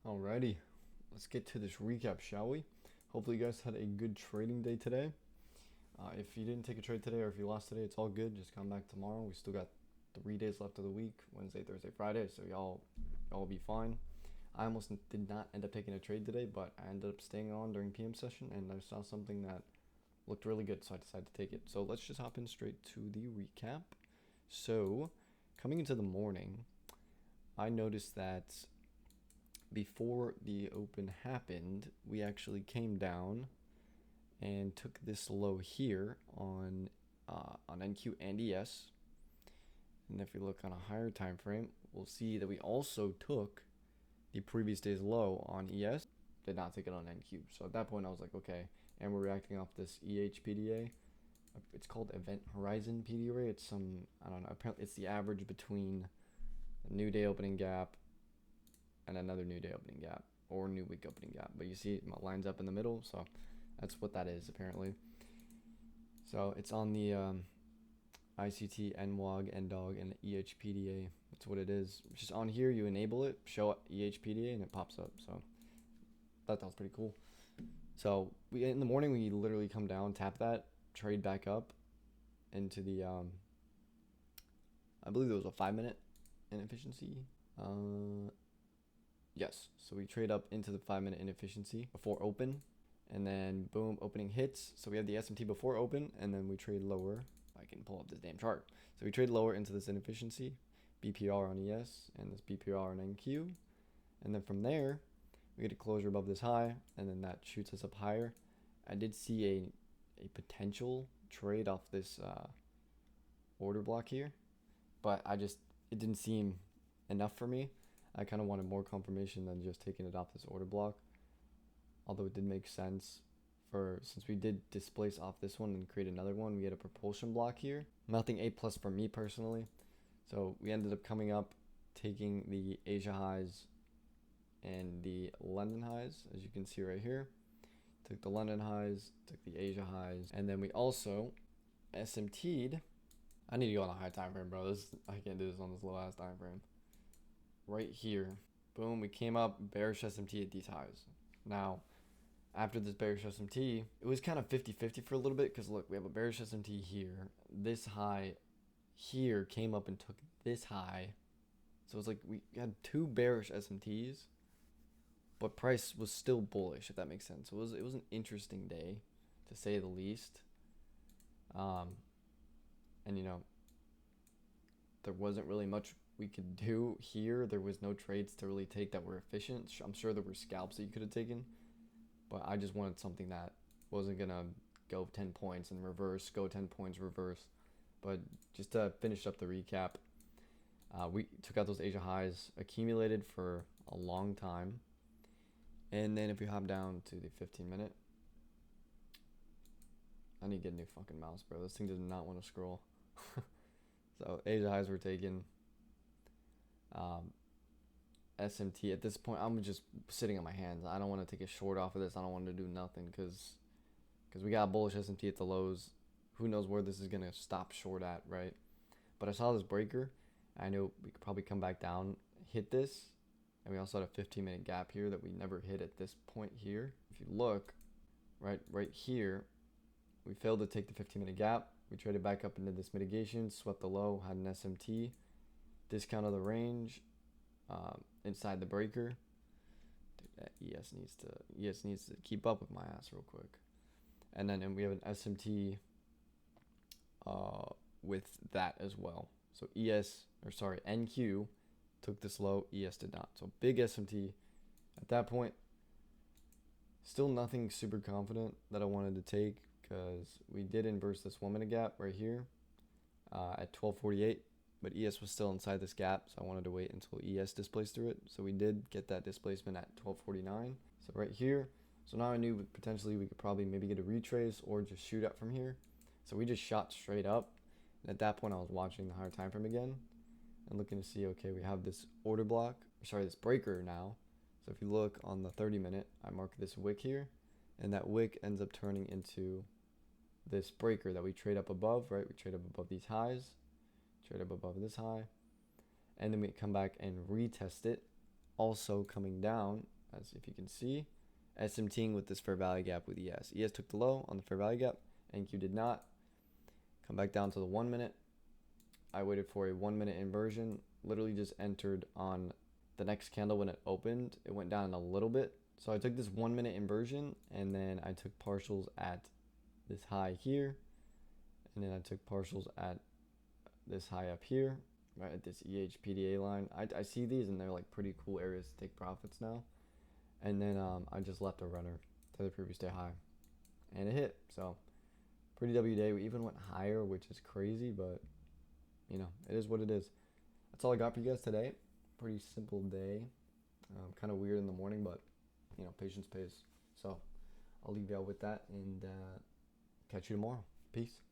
Alrighty, let's get to this recap, shall we? Hopefully you guys had a good trading day today. If you didn't take a trade today or if you lost today, it's all good. Just come back tomorrow. We still got 3 days left of the week, Wednesday, Thursday, Friday, so y'all will be fine. I almost did not end up taking a trade today, but I ended up staying on during PM session and I saw something that looked really good, so I decided to take it. So let's just hop in straight to the recap. So coming into the morning, I noticed that before the open happened, we actually came down and took this low here on NQ and ES. And if we look on a higher time frame, we'll see that we also took the previous day's low on ES, did not take it on NQ. So at that point, I was like, okay. And we're reacting off this EHPDA. It's called Event Horizon PDA. It's some, I don't know, apparently it's the average between a new day opening gap and another new day opening gap or new week opening gap. But you see it lines up in the middle, so that's what that is apparently. So it's on the ICT, NWOG, NDOG, and EHPDA. That's what it is. Just on here, you enable it, show EHPDA, and it pops up. So that was pretty cool. So we in the morning, we literally come down, tap that, trade back up into the, I believe it was a 5-minute inefficiency. Yes, so we trade up into the 5-minute inefficiency before open, and then boom, opening hits. So we have the SMT before open, and then we trade lower. I can pull up this damn chart. So we trade lower into this inefficiency, BPR on ES, and this BPR on NQ. And then from there, we get a closure above this high, and then that shoots us up higher. I did see a potential trade off this order block here, but it didn't seem enough for me. I kind of wanted more confirmation than just taking it off this order block. Although it did make sense since we did displace off this one and create another one, we had a propulsion block here. Nothing A+ for me personally. So we ended up coming up, taking the Asia highs and the London highs, as you can see right here. Took the London highs, took the Asia highs, and then we also SMT'd. I need to go on a high time frame, bro. I can't do this on this low ass time frame. Right here, boom, we came up bearish SMT at these highs. Now, after this bearish SMT, it was kind of 50-50 for a little bit, because look, we have a bearish SMT here. This high here came up and took this high. So it's like we had two bearish SMTs, but price was still bullish, if that makes sense. It was an interesting day, to say the least. And you know, there wasn't really much we could do here. There was no trades to really take that were efficient. I'm sure there were scalps that you could have taken, but I just wanted something that wasn't gonna go 10 points and reverse, go 10 points, reverse. But just to finish up the recap, we took out those Asia highs, accumulated for a long time. And then if you hop down to the 15-minute, I need to get a new fucking mouse, bro. This thing does not want to scroll. So Asia highs were taken. SMT at this point, I'm just sitting on my hands. I don't want to take a short off of this. I don't want to do nothing because we got bullish SMT at the lows. Who knows where this is gonna stop short at, right? But I saw this breaker. I knew we could probably come back down, hit this, and we also had a 15-minute gap here that we never hit at this point here. If you look right here, we failed to take the 15-minute gap. We traded back up into this mitigation, swept the low, had an SMT, discount of the range inside the breaker. Dude, that ES needs to keep up with my ass real quick. And then we have an SMT with that as well. So NQ took this low, ES did not. So big SMT at that point. Still nothing super confident that I wanted to take, because we did inverse this 1-minute gap right here at 12:48, but ES was still inside this gap, so I wanted to wait until ES displaced through it. So we did get that displacement at 12:49. So right here, so now I knew potentially we could probably maybe get a retrace or just shoot up from here. So we just shot straight up, and at that point I was watching the higher time frame again and looking to see, okay, we have this order block, this breaker now. So if you look on the 30-minute, I mark this wick here, and that wick ends up turning into this breaker that we trade up above, right? We trade up above these highs, trade up above this high, and then we come back and retest it, also coming down as if you can see, SMTing with this fair value gap with ES. ES took the low on the fair value gap, NQ did not. Come back down to the 1 minute. I waited for a 1 minute inversion, literally just entered on the next candle when it opened. It went down a little bit. So I took this 1 minute inversion, and then I took partials at this high here, and then I took partials at this high up here, right at this EHPDA line. I see these and they're like pretty cool areas to take profits now. And then I just left a runner to the previous day high, and it hit. So pretty W day. We even went higher, which is crazy, but you know, it is what it is. That's all I got for you guys today. Pretty simple day. Kind of weird in the morning, but you know, patience pays. So I'll leave y'all with that, and catch you tomorrow. Peace.